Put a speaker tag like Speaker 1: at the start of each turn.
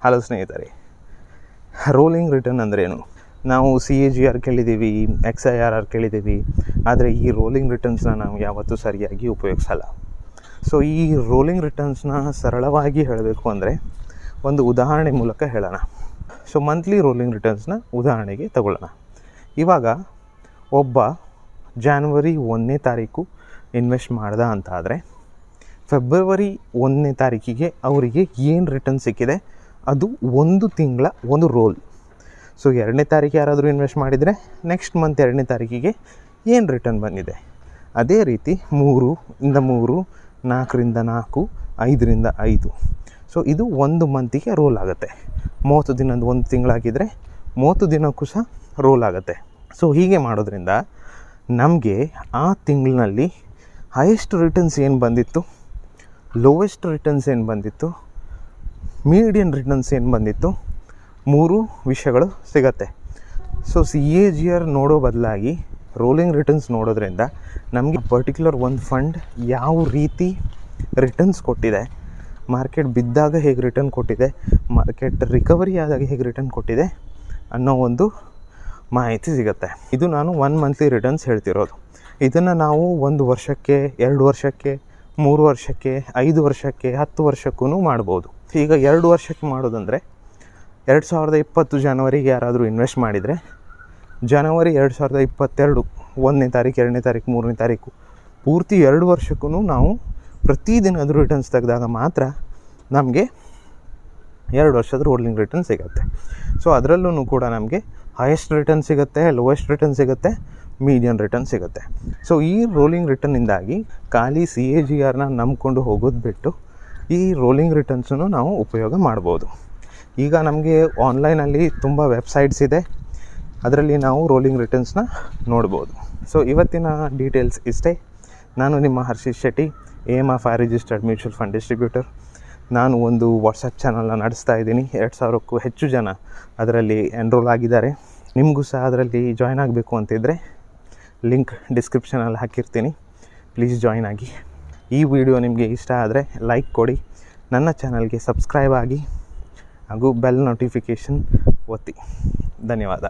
Speaker 1: Hello ಸ್ನೇಹಿತರೆ, rolling return ಅಂದ್ರೇನು? ನಾವು CAGR ಕೇಳಿದ್ದೀವಿ, XIRR ಕೇಳಿದ್ದೀವಿ, ಆದರೆ ಈ ರೋಲಿಂಗ್ ರಿಟರ್ನ್ಸ್ನ ನಾವು ಯಾವತ್ತೂ ಸರಿಯಾಗಿ ಉಪಯೋಗಿಸಲ್ಲ. ಸೊ ಈ ರೋಲಿಂಗ್ ರಿಟರ್ನ್ಸ್ನ ಸರಳವಾಗಿ ಹೇಳಬೇಕು ಅಂದರೆ ಒಂದು ಉದಾಹರಣೆ ಮೂಲಕ ಹೇಳೋಣ. ಸೊ ಮಂತ್ಲಿ ರೋಲಿಂಗ್ ರಿಟರ್ನ್ಸ್ನ ಉದಾಹರಣೆಗೆ ತಗೊಳ್ಳೋಣ. ಇವಾಗ ಒಬ್ಬ ಜಾನ್ವರಿ 1ನೇ ತಾರೀಕು ಇನ್ವೆಸ್ಟ್ ಮಾಡ್ದ ಅಂತ ಆದರೆ ಫೆಬ್ರವರಿ 1ನೇ ತಾರೀಕಿಗೆ ಅವರಿಗೆ ಏನು ರಿಟರ್ನ್ ಸಿಕ್ಕಿದೆ ಅದು 1 ತಿಂಗಳ ಒಂದು ರೋಲ್. ಸೊ 2ನೇ ತಾರೀಕು ಯಾರಾದರೂ ಇನ್ವೆಸ್ಟ್ ಮಾಡಿದರೆ ನೆಕ್ಸ್ಟ್ ಮಂತ್ 2ನೇ ತಾರೀಕಿಗೆ ಏನು ರಿಟರ್ನ್ ಬಂದಿದೆ, ಅದೇ ರೀತಿ 3 ಇಂದ 3, 4ರಿಂದ 4, 5ರಿಂದ 5. ಸೊ ಇದು 1 ಮಂತಿಗೆ ರೋಲ್ ಆಗುತ್ತೆ. 30 ದಿನದ 1 ತಿಂಗಳಾಗಿದ್ದರೆ 30 ದಿನಕ್ಕೂ ಸಹ ರೋಲ್ ಆಗುತ್ತೆ. ಸೊ ಹೀಗೆ ಮಾಡೋದ್ರಿಂದ ನಮಗೆ ಆ ತಿಂಗಳಿನಲ್ಲಿ ಹೈಯೆಸ್ಟ್ ರಿಟರ್ನ್ಸ್ ಏನು ಬಂದಿತ್ತು, ಲೋವೆಸ್ಟ್ ರಿಟರ್ನ್ಸ್ ಏನು ಬಂದಿತ್ತು, ಮೀಡಿಯನ್ ರಿಟರ್ನ್ಸ್ ಏನು ಬಂದಿತ್ತು, 3 ವಿಷಯಗಳು ಸಿಗತ್ತೆ. ಸೊ CAGR ನೋಡೋ ಬದಲಾಗಿ ರೋಲಿಂಗ್ ರಿಟರ್ನ್ಸ್ ನೋಡೋದ್ರಿಂದ ನಮಗೆ ಪರ್ಟಿಕ್ಯುಲರ್ ಒಂದು ಫಂಡ್ ಯಾವ ರೀತಿ ರಿಟರ್ನ್ಸ್ ಕೊಟ್ಟಿದೆ, ಮಾರ್ಕೆಟ್ ಬಿದ್ದಾಗ ಹೇಗೆ ರಿಟರ್ನ್ ಕೊಟ್ಟಿದೆ, ಮಾರ್ಕೆಟ್ ರಿಕವರಿ ಆದಾಗ ಹೇಗೆ ರಿಟರ್ನ್ ಕೊಟ್ಟಿದೆ ಅನ್ನೋ ಒಂದು ಮಾಹಿತಿ ಸಿಗುತ್ತೆ. ಇದು ನಾನು 1 ಮಂತ್ಲಿ ರಿಟರ್ನ್ಸ್ ಹೇಳ್ತಿರೋದು. ಇದನ್ನು ನಾವು 1 ವರ್ಷಕ್ಕೆ, 2 ವರ್ಷಕ್ಕೆ, 3 ವರ್ಷಕ್ಕೆ, 5 ವರ್ಷಕ್ಕೆ, 10 ವರ್ಷಕ್ಕೂ ಮಾಡ್ಬೋದು. ಈಗ 2 ವರ್ಷಕ್ಕೆ ಮಾಡೋದಂದರೆ 2020 ಜನವರಿಗೆ ಯಾರಾದರೂ ಇನ್ವೆಸ್ಟ್ ಮಾಡಿದರೆ ಜನವರಿ 2022 1ನೇ ತಾರೀಕು, 2ನೇ ತಾರೀಕು, 3ನೇ ತಾರೀಕು ಪೂರ್ತಿ 2 ವರ್ಷಕ್ಕೂ ನಾವು ಪ್ರತಿದಿನದ ರಿಟರ್ನ್ಸ್ ತೆಗೆದಾಗ ಮಾತ್ರ ನಮಗೆ 2 ವರ್ಷದ ರೋಲಿಂಗ್ ರಿಟರ್ನ್ ಸಿಗುತ್ತೆ. ಸೊ ಅದರಲ್ಲೂ ಕೂಡ ನಮಗೆ ಹೈಯೆಸ್ಟ್ ರಿಟರ್ನ್ ಸಿಗುತ್ತೆ, ಲೋವೆಸ್ಟ್ ರಿಟರ್ನ್ ಸಿಗುತ್ತೆ, ಮೀಡಿಯನ್ ರಿಟರ್ನ್ ಸಿಗುತ್ತೆ. ಸೊ ಈ ರೋಲಿಂಗ್ ರಿಟರ್ನಿಂದಾಗಿ ಖಾಲಿ CAGRನ ನಂಬ್ಕೊಂಡು ಹೋಗೋದು ಬಿಟ್ಟು ಈ ರೋಲಿಂಗ್ ರಿಟರ್ನ್ಸನ್ನು ನಾವು ಉಪಯೋಗ ಮಾಡ್ಬೋದು. ಈಗ ನಮಗೆ ಆನ್ಲೈನಲ್ಲಿ ತುಂಬ ವೆಬ್ಸೈಟ್ಸ್ ಇದೆ, ಅದರಲ್ಲಿ ನಾವು ರೋಲಿಂಗ್ ರಿಟರ್ನ್ಸ್ನ ನೋಡ್ಬೋದು. ಸೊ ಇವತ್ತಿನ ಡೀಟೇಲ್ಸ್ ಇಷ್ಟೇ. ನಾನು ನಿಮ್ಮ Harshit Shetty, AMFI registered mutual fund distributor. ನಾನು ಒಂದು ವಾಟ್ಸಪ್ ಚಾನಲ್ನ ನಡೆಸ್ತಾ ಇದ್ದೀನಿ. 2000ಕ್ಕೂ ಹೆಚ್ಚು ಜನ ಅದರಲ್ಲಿ ಎನ್ರೋಲ್ ಆಗಿದ್ದಾರೆ. ನಿಮಗೂ ಸಹ ಅದರಲ್ಲಿ ಜಾಯ್ನ್ ಆಗಬೇಕು ಅಂತಿದ್ದರೆ ಲಿಂಕ್ ಡಿಸ್ಕ್ರಿಪ್ಷನಲ್ಲಿ ಹಾಕಿರ್ತೀನಿ, ಪ್ಲೀಸ್ ಜಾಯ್ನ್ ಆಗಿ. ಈ ವಿಡಿಯೋ ನಿಮಗೆ ಇಷ್ಟ ಆದರೆ ಲೈಕ್ ಕೊಡಿ, ನನ್ನ ಚಾನಲ್ಗೆ ಸಬ್ಸ್ಕ್ರೈಬ್ ಆಗಿ ಹಾಗೂ ಬೆಲ್ ನೋಟಿಫಿಕೇಷನ್ ಒತ್ತಿ. ಧನ್ಯವಾದ.